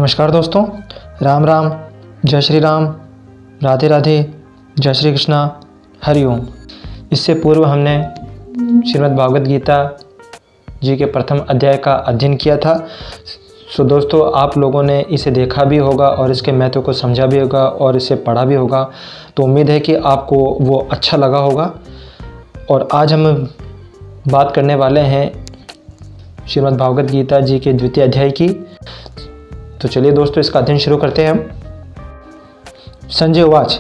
नमस्कार दोस्तों, राम राम, जय श्री राम, राधे राधे, जय श्री कृष्णा, हरि ओम। इससे पूर्व हमने श्रीमद् भागवत गीता जी के प्रथम अध्याय का अध्ययन किया था। सो दोस्तों, आप लोगों ने इसे देखा भी होगा और इसके महत्व को समझा भी होगा और इसे पढ़ा भी होगा। तो उम्मीद है कि आपको वो अच्छा लगा होगा। और आज हम बात करने वाले हैं श्रीमद् भागवत गीता जी के द्वितीय अध्याय की। तो चलिए दोस्तों, इसका अध्ययन शुरू करते हैं हम। संजय उवाच।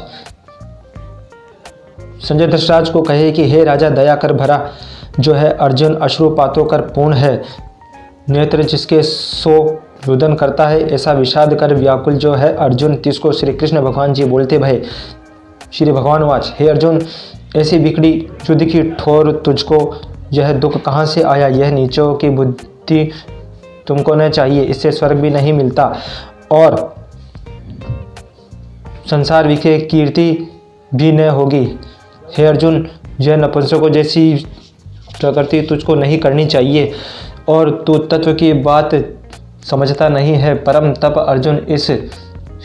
संजय धृतराज को कहे कि हे राजा, दया कर भरा जो है अर्जुन अश्रुपातों कर पूर्ण है, नेत्र जिसके सो रुदन करता है, ऐसा विषाद कर व्याकुल जो है अर्जुन, तिसको श्री कृष्ण भगवान जी बोलते भय। श्री भगवान वाच। हे अर्जुन, ऐसी बिगड़ी युद्ध की ठोर तुझको यह दुख कहाँ से आया? यह नीचों की बुद्धि तुमको न चाहिए, इससे स्वर्ग भी नहीं मिलता और संसार विखे कीर्ति भी न होगी। हे अर्जुन, यह नपुंसकों जैसी प्रकृति तुझको नहीं करनी चाहिए और तू तत्व की बात समझता नहीं है। परम तप अर्जुन, इस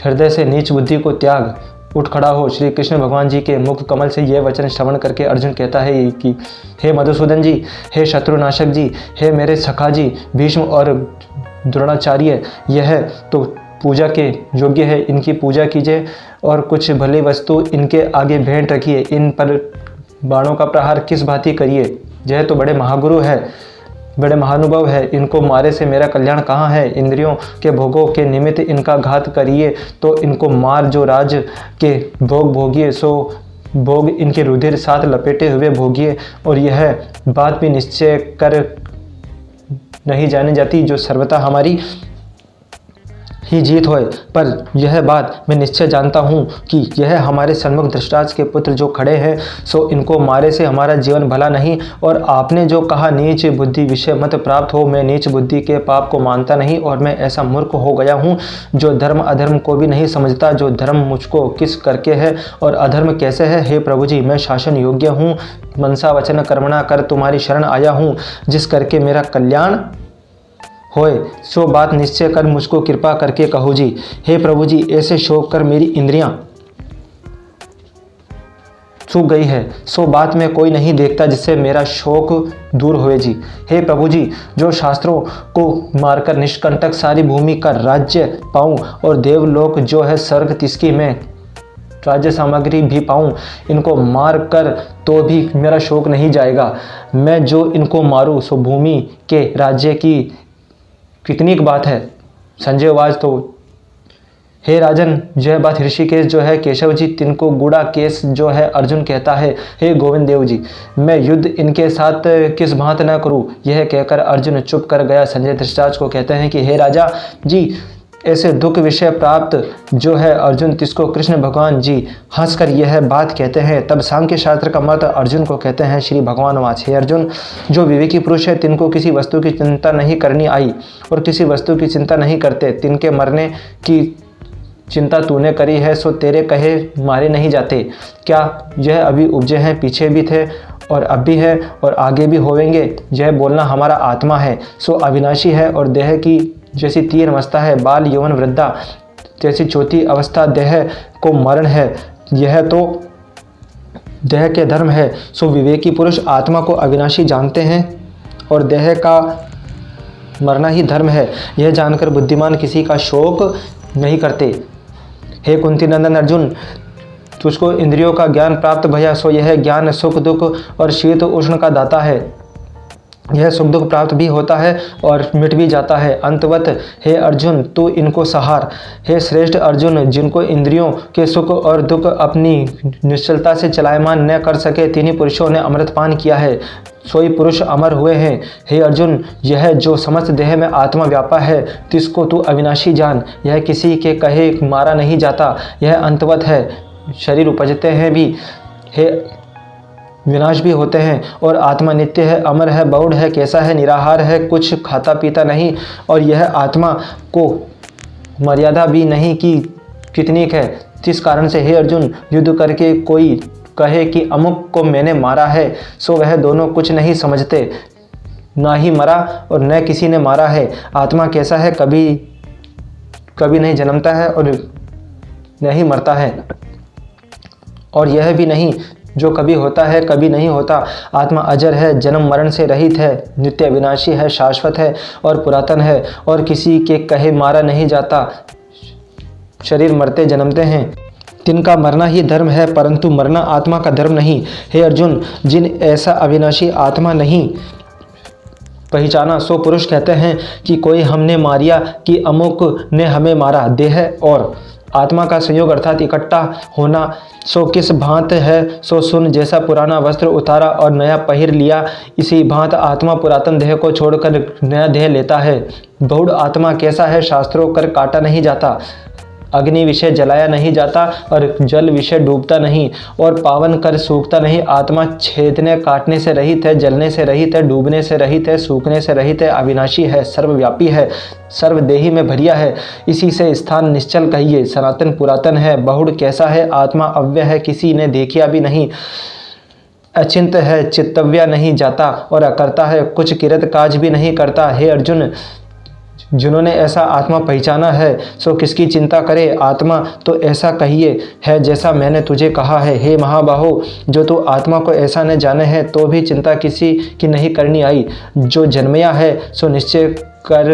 हृदय से नीच बुद्धि को त्याग, उठ खड़ा हो। श्री कृष्ण भगवान जी के मुख कमल से यह वचन श्रवण करके अर्जुन कहता है कि हे मधुसूदन जी, हे शत्रुनाशक जी, हे मेरे सखा जी भीष्म और द्रोणाचार्य, यह तो पूजा के योग्य है, इनकी पूजा कीजिए और कुछ भली वस्तु इनके आगे भेंट रखिए। इन पर बाणों का प्रहार किस भांति करिए? यह तो बड़े महागुरु है, बड़े महानुभव है, इनको मारे से मेरा कल्याण कहाँ है? इंद्रियों के भोगों के निमित्त इनका घात करिए तो इनको मार, जो राज के भोग भोगिए सो भोग इनके रुधिर साथ लपेटे हुए भोगिए। और यह बात भी निश्चय कर नहीं जानी जाती जो सर्वथा हमारी ही जीत होए, पर यह बात मैं निश्चय जानता हूँ कि यह हमारे सन्मुख धृतराष्ट्र के पुत्र जो खड़े हैं सो इनको मारे से हमारा जीवन भला नहीं। और आपने जो कहा नीच बुद्धि विषय मत प्राप्त हो, मैं नीच बुद्धि के पाप को मानता नहीं और मैं ऐसा मूर्ख हो गया हूँ जो धर्म अधर्म को भी नहीं समझता। जो धर्म मुझको किस करके है और अधर्म कैसे है? हे प्रभु जी, मैं शासन योग्य हूँ, मनसा वचन कर्मणा कर तुम्हारी शरण आया हूँ, जिस करके मेरा कल्याण होए सो बात निश्चय कर मुझको कृपा करके कहो जी। हे प्रभु जी, ऐसे शोक कर मेरी इंद्रियां सूख गई है, सो बात में कोई नहीं देखता जिससे मेरा शोक दूर होए जी। हे प्रभु जी, जो शास्त्रों को मारकर निष्कंटक सारी भूमि का राज्य पाऊं और देवलोक जो है स्वर्ग तिसकी मैं राज्य सामग्री भी पाऊं, इनको मार कर तो भी मेरा शोक नहीं जाएगा। मैं जो इनको मारूं सो भूमि के राज्य की कितनी एक बात है। संजय उवाच। तो हे राजन, यह बात ऋषिकेश जो है केशव जी तिनको गुड़ा केश जो है अर्जुन कहता है। हे गोविंद देव जी, मैं युद्ध इनके साथ किस भांत न करूं? यह कहकर अर्जुन चुप कर गया। संजय धृतराष्ट्र को कहते हैं कि हे राजा जी, ऐसे दुख विषय प्राप्त जो है अर्जुन, तिसको कृष्ण भगवान जी हंसकर यह बात कहते हैं। तब सांख्य शास्त्र का मत अर्जुन को कहते हैं। श्री भगवान वाच। हे अर्जुन, जो विवेकी पुरुष है तिनको किसी वस्तु की चिंता नहीं करनी आई और किसी वस्तु की चिंता नहीं करते, तिनके मरने की चिंता तूने करी है सो तेरे कहे मारे नहीं जाते। क्या यह अभी उपजे हैं, पीछे भी थे और अब भी है और आगे भी होवेंगे? यह बोलना हमारा आत्मा है सो अविनाशी है और देह की जैसी तीन अवस्था है, बाल यौवन वृद्धा जैसी चौथी अवस्था देह को मरण है। यह तो देह के धर्म है, सो विवेकी पुरुष आत्मा को अविनाशी जानते हैं और देह का मरना ही धर्म है। यह जानकर बुद्धिमान किसी का शोक नहीं करते। हे कुंती नंदन अर्जुन, तुझको इंद्रियों का ज्ञान प्राप्त भया सो यह ज्ञान सुख दुख और शीत उष्ण का दाता है। यह सुख दुख प्राप्त भी होता है और मिट भी जाता है। अंतवत हे अर्जुन, तू इनको सहार। हे श्रेष्ठ अर्जुन, जिनको इंद्रियों के सुख और दुख अपनी निश्चलता से चलायमान न कर सके, तिन्हीं पुरुषों ने अमृतपान किया है, सोई पुरुष अमर हुए हैं। हे अर्जुन, यह जो समस्त देह में आत्मा व्यापा है तिसको तू अविनाशी जान। यह किसी के कहे मारा नहीं जाता, यह अंतवत है, शरीर उपजते हैं भी, हे विनाश भी होते हैं और आत्मा नित्य है, अमर है, बौढ़ है, कैसा है, निराहार है, कुछ खाता पीता नहीं और यह आत्मा को मर्यादा भी नहीं कि कितनी है। जिस कारण से हे अर्जुन, युद्ध करके कोई कहे कि अमुक को मैंने मारा है सो वह दोनों कुछ नहीं समझते, ना ही मरा और न किसी ने मारा है। आत्मा कैसा है, कभी कभी नहीं जन्मता है और नहीं मरता है, और यह भी नहीं जो कभी होता है कभी नहीं होता। आत्मा अजर है, जन्म मरण से रहित है, नित्य अविनाशी है, शाश्वत है और पुरातन है, और किसी के कहे मारा नहीं जाता। शरीर मरते जन्मते हैं, तिनका मरना ही धर्म है, परंतु मरना आत्मा का धर्म नहीं। हे अर्जुन, जिन ऐसा अविनाशी आत्मा नहीं पहचाना सो पुरुष कहते हैं कि कोई हमने मारिया, कि अमुक ने हमें मारा। देह और आत्मा का संयोग अर्थात इकट्ठा होना सो किस भांत है सो सुन। जैसा पुराना वस्त्र उतारा और नया पहिर लिया, इसी भांत आत्मा पुरातन देह को छोड़कर नया देह लेता है। बहुड़ आत्मा कैसा है, शास्त्रों कर काटा नहीं जाता, अग्नि विषय जलाया नहीं जाता, और जल विषय डूबता नहीं, और पावन कर सूखता नहीं। आत्मा छेदने काटने से रहित है, जलने से रहित है, डूबने से रहित है, सूखने से रहित है, अविनाशी है, सर्वव्यापी है, सर्वदेही में भरिया है। इसी से स्थान निश्चल कहिए, सनातन पुरातन है। बहुड़ कैसा है, आत्मा अव्यय है, किसी ने देखिया भी नहीं, अचिंत है, चित्तव्य नहीं जाता, और अकर्ता है, कुछ किरत काज भी नहीं करता। हे अर्जुन, जिन्होंने ऐसा आत्मा पहचाना है सो किसकी चिंता करे। आत्मा तो ऐसा कहिए है जैसा मैंने तुझे कहा है। हे महाबाहो, जो तू आत्मा को ऐसा न जाने है तो भी चिंता किसी की नहीं करनी आई। जो जन्मया है सो निश्चय कर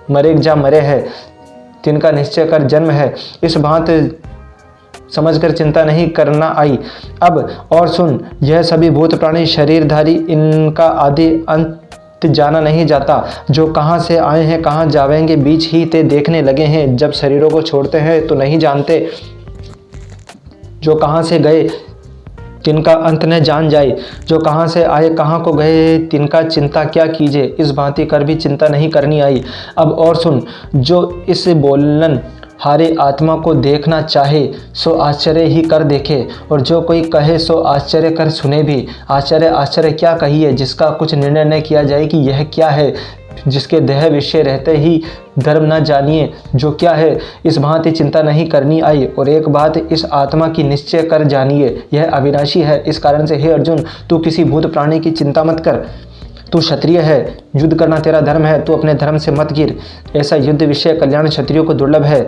मरे जा मरे है, तिनका निश्चय कर जन्म है। इस भांत समझकर चिंता नहीं करना आई। अब और सुन, यह सभी भूत प्राणी शरीरधारी, इनका आदि अंत जाना नहीं जाता। जो कहाँ से आए हैं कहाँ जावेंगे बीच ही ते देखने लगे हैं। जब शरीरों को छोड़ते हैं तो नहीं जानते, जो कहाँ से गए तिनका अंत न जान जाए। जो कहाँ से आए कहाँ को गए, तिनका चिंता क्या कीजिए। इस भांति कर भी चिंता नहीं करनी आई। अब और सुन, जो इस बोलन हारे आत्मा को देखना चाहे सो आश्चर्य ही कर देखे, और जो कोई कहे सो आश्चर्य कर सुने भी। आश्चर्य आश्चर्य क्या कहिए, जिसका कुछ निर्णय न किया जाए कि यह क्या है। जिसके देह विषय रहते ही धर्म न जानिए जो क्या है। इस भांति चिंता नहीं करनी आई। और एक बात इस आत्मा की निश्चय कर जानिए, यह अविनाशी है। इस कारण से हे अर्जुन, तू किसी भूत प्राणी की चिंता मत कर। तू क्षत्रिय है, युद्ध करना तेरा धर्म है, तू अपने धर्म से मत गिर। ऐसा युद्ध विषय कल्याण क्षत्रियों को दुर्लभ है।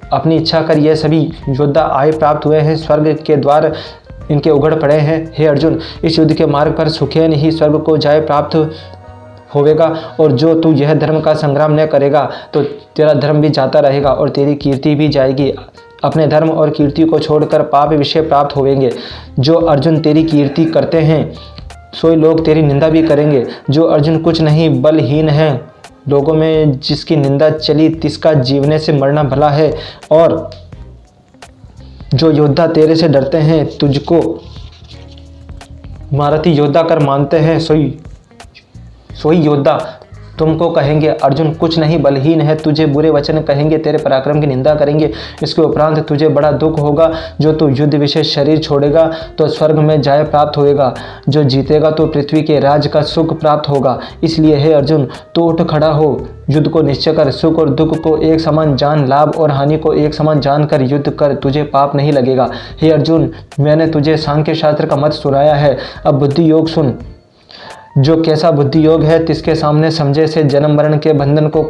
अपनी इच्छा कर ये सभी योद्धा आय प्राप्त हुए हैं, स्वर्ग के द्वार इनके उघड़ पड़े हैं। हे अर्जुन, इस युद्ध के मार्ग पर सुखेन ही स्वर्ग को जाय प्राप्त होवेगा। और जो तू यह धर्म का संग्राम न करेगा तो तेरा धर्म भी जाता रहेगा और तेरी कीर्ति भी जाएगी। अपने धर्म और कीर्ति को छोड़कर पाप विषय प्राप्त होवेंगे। जो अर्जुन तेरी कीर्ति करते हैं सोई लोग तेरी निंदा भी करेंगे। जो अर्जुन कुछ नहीं बलहीन है, लोगों में जिसकी निंदा चली तिसका जीवने से मरना भला है। और जो योद्धा तेरे से डरते हैं, तुझको महारथी योद्धा कर मानते हैं, सोई योद्धा तुमको कहेंगे अर्जुन कुछ नहीं बलहीन है। तुझे बुरे वचन कहेंगे, तेरे पराक्रम की निंदा करेंगे। इसके उपरांत तुझे बड़ा दुख होगा। जो तू युद्ध विशेष शरीर छोड़ेगा तो स्वर्ग में जाय प्राप्त होएगा। जो जीतेगा तो पृथ्वी के राज का सुख प्राप्त होगा। इसलिए हे अर्जुन, तू उठ खड़ा हो, युद्ध को निश्चय कर। सुख और दुख को एक समान जान, लाभ और हानि को एक समान जान कर युद्ध कर, तुझे पाप नहीं लगेगा। हे अर्जुन, मैंने तुझे सांख्य शास्त्र का मत सुनाया है, अब बुद्धि योग सुन। जो कैसा बुद्धि योग है, तिसके सामने समझे से जन्म मरण के बंधन को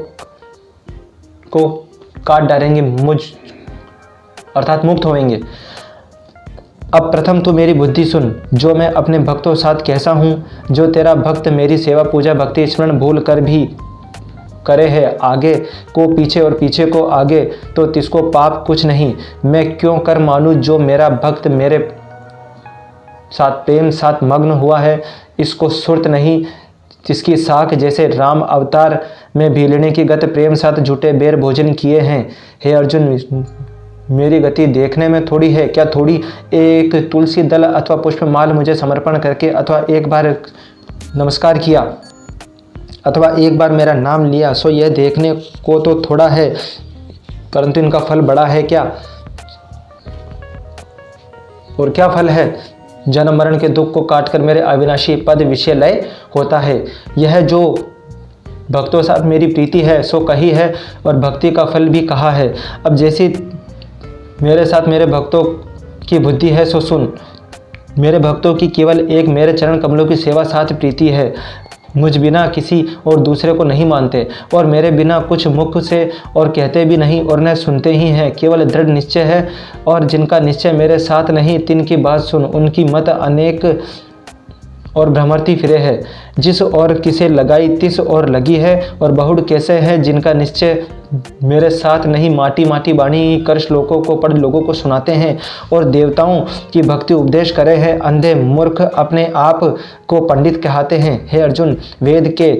काट डालेंगे, मुझ अर्थात मुक्त होंगे। अब प्रथम तो मेरी बुद्धि सुन, जो मैं अपने भक्तों साथ कैसा हूँ। जो तेरा भक्त मेरी सेवा पूजा भक्ति स्मरण भूल कर भी करे है, आगे को पीछे और पीछे को आगे, तो तिसको पाप कुछ नहीं। मैं क्यों कर मानूं जो मेरा भक्त मेरे साथ प्रेम साथ मग्न हुआ है, इसको सुरत नहीं। जिसकी साख जैसे राम अवतार में भीलने की गत प्रेम साथ झूठे बेर भोजन किए हैं। हे अर्जुन, मेरी गति देखने में थोड़ी है क्या? थोड़ी। एक तुलसी दल अथवा पुष्पमाल मुझे समर्पण करके, अथवा एक बार नमस्कार किया, अथवा एक बार मेरा नाम लिया, सो यह देखने को तो थोड़ा है, परंतु इनका फल बड़ा है क्या? और क्या फल है? जन्म मरण के दुख को काटकर मेरे अविनाशी पद विषय लय होता है। यह जो भक्तों साथ मेरी प्रीति है सो कही है, और भक्ति का फल भी कहा है। अब जैसी मेरे साथ मेरे भक्तों की बुद्धि है सो सुन। मेरे भक्तों की केवल एक मेरे चरण कमलों की सेवा साथ प्रीति है। मुझ बिना किसी और दूसरे को नहीं मानते और मेरे बिना कुछ मुख से और कहते भी नहीं और न सुनते ही हैं। केवल दृढ़ निश्चय है और जिनका निश्चय मेरे साथ नहीं तिन की बात सुन, उनकी मत अनेक और भ्रमरती फिरे है। जिस और किसे लगाई तिस और लगी है और बहुड़ कैसे है जिनका निश्चय मेरे साथ नहीं। माटी माटी बाणी कर श्लोकों को पढ़ लोगों को सुनाते हैं और देवताओं की भक्ति उपदेश करे हैं। अंधे मूर्ख अपने आप को पंडित कहते हैं। हे अर्जुन, वेद के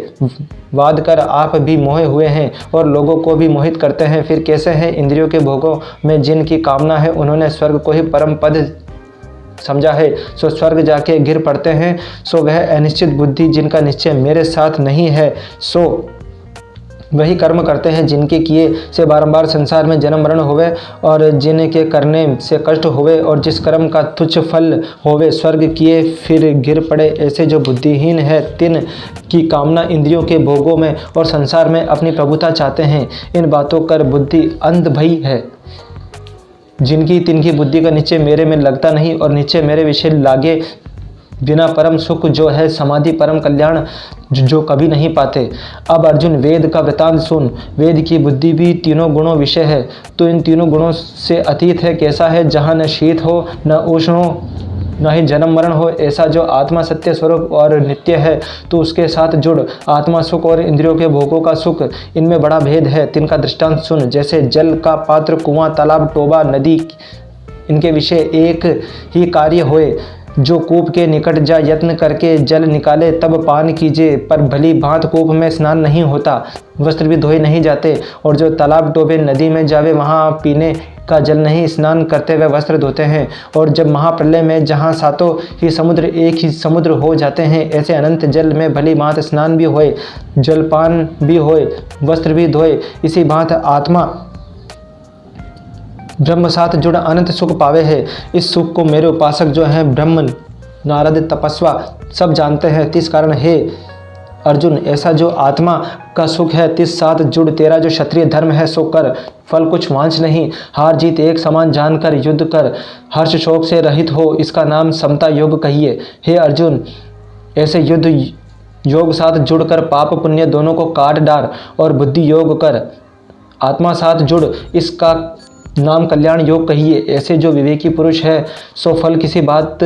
वाद कर आप भी मोहे हुए हैं और लोगों को भी मोहित करते हैं। फिर कैसे हैं इंद्रियों के भोगों में जिनकी कामना है, उन्होंने स्वर्ग को ही परम पद समझा है, सो स्वर्ग जाके गिर पड़ते हैं। सो वह अनिश्चित बुद्धि जिनका निश्चय मेरे साथ नहीं है, सो वही कर्म करते हैं जिनके किए से बारंबार संसार में जन्म मरण होवे और जिनके करने से कष्ट होवे और जिस कर्म का तुच्छ फल होवे। स्वर्ग किए फिर गिर पड़े, ऐसे जो बुद्धिहीन है तिन की कामना इंद्रियों के भोगों में और संसार में अपनी प्रभुता चाहते हैं। इन बातों कर बुद्धि अंध भई है, जिनकी तिनकी बुद्धि का निश्चय मेरे में लगता नहीं और निश्चय मेरे विषय लागे बिना परम सुख जो है समाधि परम कल्याण जो कभी नहीं पाते। अब अर्जुन वेद का वृतांत सुन। वेद की बुद्धि भी तीनों गुणों विषय है, तो इन तीनों गुणों से अतीत है। कैसा है जहाँ न शीत हो न उष्ण हो न ही जन्म मरण हो, ऐसा जो आत्मा सत्य स्वरूप और नित्य है, तो उसके साथ जुड़। आत्मा सुख और इंद्रियों के भोगों का सुख, इनमें बड़ा भेद है। तिनका दृष्टांत सुन। जैसे जल का पात्र, कुआं, तालाब, टोबा, नदी, इनके विषय एक ही कार्य होए। जो कूप के निकट जा यत्न करके जल निकाले तब पान कीजिए, पर भली भांत कूप में स्नान नहीं होता, वस्त्र भी धोए नहीं जाते। और जो तालाब टोबे नदी में जावे वहाँ पीने का जल नहीं, स्नान करते हुए वस्त्र धोते हैं। और जब महाप्रलय में जहाँ सातों ही समुद्र एक ही समुद्र हो जाते हैं, ऐसे अनंत जल में भली भांत स्नान भी होए, जलपान भी होए, वस्त्र भी धोए। इसी भांत आत्मा ब्रह्म साथ जुड़ अनंत सुख पावे है। इस सुख को मेरे उपासक जो हैं ब्रह्म, नारद, तपस्वा सब जानते हैं। तिस कारण हे अर्जुन, ऐसा जो आत्मा का सुख है तिस साथ जुड़। तेरा जो क्षत्रिय धर्म है सो कर, फल कुछ वांछ नहीं। हार जीत एक समान जानकर युद्ध कर, हर्ष शोक से रहित हो, इसका नाम समता योग कहिए। हे अर्जुन, ऐसे युद्ध योग साथ जुड़कर पाप पुण्य दोनों को काट डार और बुद्धि योग कर आत्मा साथ जुड़, इसका नाम कल्याण योग कहिए। ऐसे जो विवेकी पुरुष है सो फल किसी बात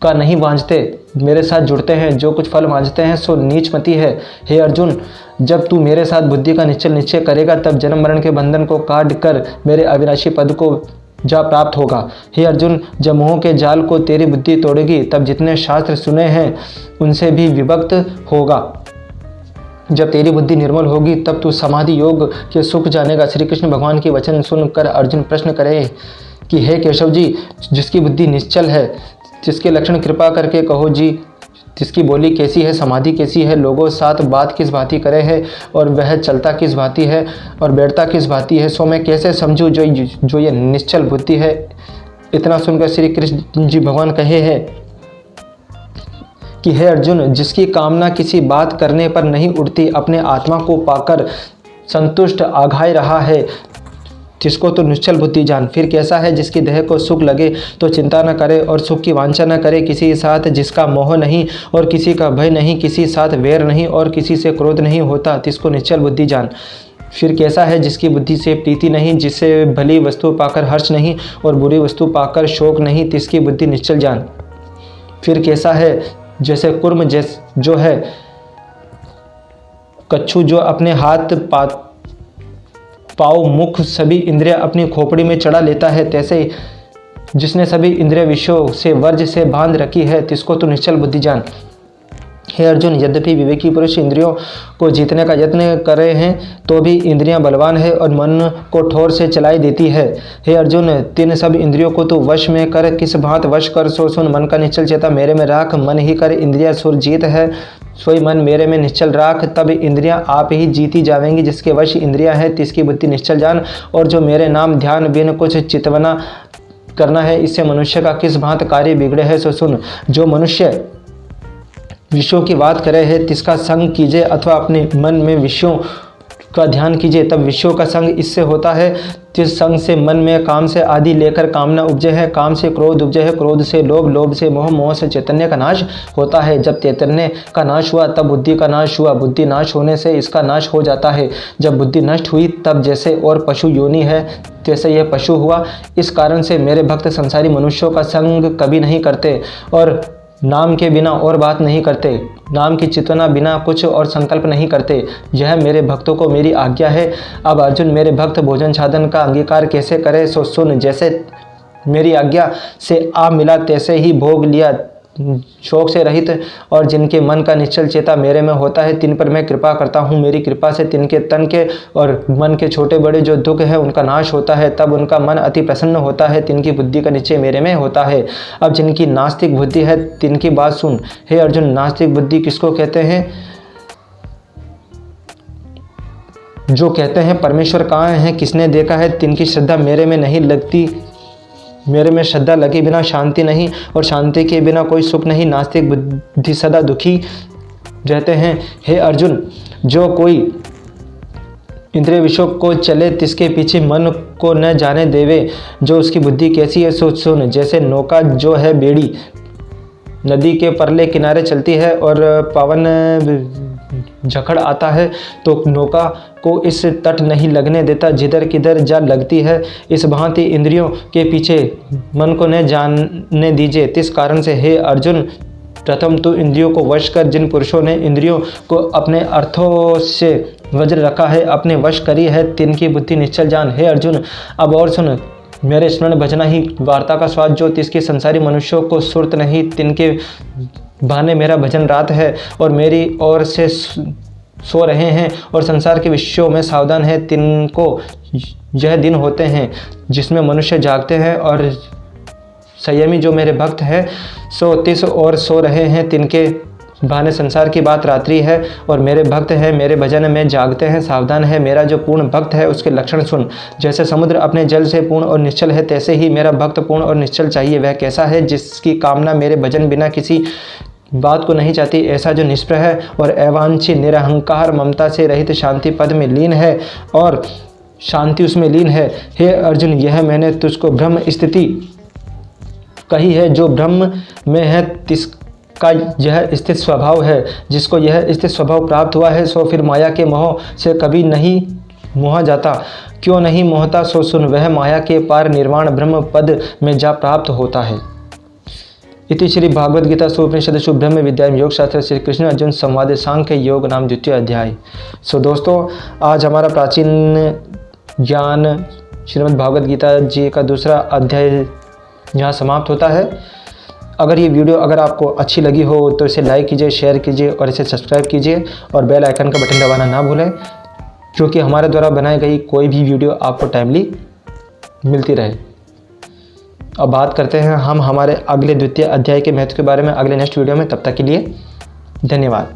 का नहीं वांछते, मेरे साथ जुड़ते हैं। जो कुछ फल वांछते हैं सो नीचमती है। हे अर्जुन, जब तू मेरे साथ बुद्धि का निश्चय करेगा तब जन्म मरण के बंधन को काट कर मेरे अविनाशी पद को जा प्राप्त होगा। हे अर्जुन, जब मोह के जाल को तेरी बुद्धि तोड़ेगी तब जितने शास्त्र सुने हैं उनसे भी विभक्त होगा। जब तेरी बुद्धि निर्मल होगी तब तू समाधि योग के सुख जानेगा। श्री कृष्ण भगवान के वचन सुनकर अर्जुन प्रश्न करे कि हे केशव जी, जिसकी बुद्धि निश्चल है, जिसके लक्षण कृपा करके कहो जी। जिसकी बोली कैसी है, समाधि कैसी है, लोगों साथ बात किस भांति करे है और वह चलता किस भांति है और बैठता किस भांति है, सो मैं कैसे समझूं जो ये निश्चल बुद्धि है। इतना सुनकर श्री कृष्ण जी भगवान कहे हैं कि हे अर्जुन, जिसकी कामना किसी बात करने पर नहीं उठती, अपने आत्मा को पाकर संतुष्ट आघाय रहा है, जिसको तो निश्चल बुद्धि जान। फिर कैसा है जिसकी देह को सुख लगे तो चिंता न करे और सुख की वांछा न करे, किसी साथ जिसका मोह नहीं और किसी का भय नहीं, किसी साथ वैर नहीं और किसी से क्रोध नहीं होता, तिसको निश्चल बुद्धि जान। फिर कैसा है जिसकी बुद्धि से प्रीति नहीं, जिससे भली वस्तु पाकर हर्ष नहीं और बुरी वस्तु पाकर शोक नहीं, तिसकी बुद्धि निश्चल जान। फिर कैसा है जैसे कुर्म जो है कच्छू जो अपने हाथ पाँव मुख सभी इंद्रियां अपनी खोपड़ी में चढ़ा लेता है, तैसे जिसने सभी इंद्रिय विषयों से वर्ज से बांध रखी है, तिसको तो निश्चल बुद्धि जान। हे अर्जुन, यद्यपि विवेकी पुरुष इंद्रियों को जीतने का यत्न कर रहे हैं तो भी इंद्रियां बलवान है और मन को ठोर से चलाई देती है। हे अर्जुन, तीन सब इंद्रियों को तो वश में कर, किस भांत वश कर सो सुन। मन का निश्चल चेता मेरे में राख, मन ही कर इंद्रिया सुर जीत है, सोई मन मेरे में निश्चल राख, तब इंद्रियां आप ही जीती जावेंगी। जिसके वश इंद्रियां है तिसकी बुद्धि निश्चल जान। और जो मेरे नाम ध्यान बिन कुछ चितवना करना है, इससे मनुष्य का किस भांत कार्य बिगड़े है सो सुन। जो मनुष्य विषयों की बात करे है तिसका संग कीजिए, अथवा अपने मन में विषयों का ध्यान कीजिए, तब विषयों का संग इससे होता है जिस संग से मन में काम से आदि लेकर कामना उपजे है, काम से क्रोध उपजे है, क्रोध से लोभ, लोभ से मोह, मोह से चैतन्य का नाश होता है। जब चैतन्य का नाश हुआ तब बुद्धि का नाश हुआ, बुद्धि नाश होने से इसका नाश हो जाता है। जब बुद्धि नष्ट हुई तब जैसे और पशु योनि है जैसे यह पशु हुआ। इस कारण से मेरे भक्त संसारी मनुष्यों का संग कभी नहीं करते और नाम के बिना और बात नहीं करते, नाम की चेतना बिना कुछ और संकल्प नहीं करते। यह मेरे भक्तों को मेरी आज्ञा है। अब अर्जुन मेरे भक्त भोजन साधन का अंगीकार कैसे करे सो सुन। जैसे मेरी आज्ञा से आ मिला तैसे ही भोग लिया, शोक से रहित और जिनके मन का निश्चल चेता मेरे में होता है तिन पर मैं कृपा करता हूँ। मेरी कृपा से तिनके तन के और मन के छोटे बड़े जो दुख है उनका नाश होता है, तब उनका मन अति प्रसन्न होता है। तिनकी बुद्धि का निश्चय मेरे में होता है। अब जिनकी नास्तिक बुद्धि है तिनकी बात सुन। हे अर्जुन, नास्तिक बुद्धि किसको कहते हैं? जो कहते हैं परमेश्वर कहाँ है, किसने देखा है, तिनकी श्रद्धा मेरे में नहीं लगती। मेरे में श्रद्धा लगे बिना शांति नहीं और शांति के बिना कोई सुख नहीं। नास्तिक बुद्धि सदा दुखी रहते हैं। हे अर्जुन, जो कोई इंद्रिय विषयों को चले तिसके पीछे मन को न जाने देवे। जो उसकी बुद्धि कैसी है सो सुन। जैसे नौका जो है बेड़ी नदी के परले किनारे चलती है और पवन झकड़ आता है तो नौका को इस तट नहीं लगने देता जिधर किधर जा लगती है। इस भांति इंद्रियों के पीछे मन को न जाने दीजिए। इस कारण से हे अर्जुन, प्रथम तो इंद्रियों को वश कर। जिन पुरुषों ने इंद्रियों को अपने अर्थों से वज्र रखा है, अपने वश करी है, तिनकी बुद्धि निश्चल जान। हे अर्जुन, अब और सुन। मेरे स्मरण भजना ही वार्ता का स्वाद, जो तिसके संसारी मनुष्यों को सुरत नहीं। तिनके बहाने मेरा भजन रात है और मेरी ओर से सो रहे हैं और संसार के विषयों में सावधान है। तिनको यह दिन होते हैं जिसमें मनुष्य जागते हैं और संयमी जो मेरे भक्त हैं सो तिस और सो रहे हैं। तिनके बहाने संसार की बात रात्रि है और मेरे भक्त हैं मेरे भजन में जागते हैं, सावधान है। मेरा जो पूर्ण भक्त है उसके लक्षण सुन। जैसे समुद्र अपने जल से पूर्ण और निश्चल है तैसे ही मेरा भक्त पूर्ण और निश्चल चाहिए। वह कैसा है? जिसकी कामना मेरे भजन बिना किसी बात को नहीं चाहती, ऐसा जो निष्प्रह है और अवांछी निरहंकार ममता से रहित शांति पद में लीन है और शांति उसमें लीन है। हे अर्जुन, यह मैंने तुझको ब्रह्म स्थिति कही है। जो ब्रह्म में है तिसका यह स्थित स्वभाव है। जिसको यह स्थित स्वभाव प्राप्त हुआ है सो फिर माया के मोह से कभी नहीं मोहा जाता। क्यों नहीं मोहता सो सुन। वह माया के पार निर्वाण ब्रह्म पद में जा प्राप्त होता है। इति श्री भागवत गीता उपनिषद ब्रह्म विद्या योग शास्त्र श्री कृष्ण अर्जुन संवाद सांख्य योग नाम द्वितीय अध्याय। सो दोस्तों, आज हमारा प्राचीन ज्ञान श्रीमद् भागवत गीता जी का दूसरा अध्याय यहाँ समाप्त होता है। अगर ये वीडियो अगर आपको अच्छी लगी हो तो इसे लाइक कीजिए, शेयर कीजिए और इसे सब्सक्राइब कीजिए और बेल आइकन का बटन दबाना ना भूलें, क्योंकि हमारे द्वारा बनाई गई कोई भी वीडियो आपको टाइमली मिलती रहे। अब बात करते हैं हम हमारे अगले द्वितीय अध्याय के महत्व के बारे में अगले नेक्स्ट वीडियो में। तब तक के लिए धन्यवाद।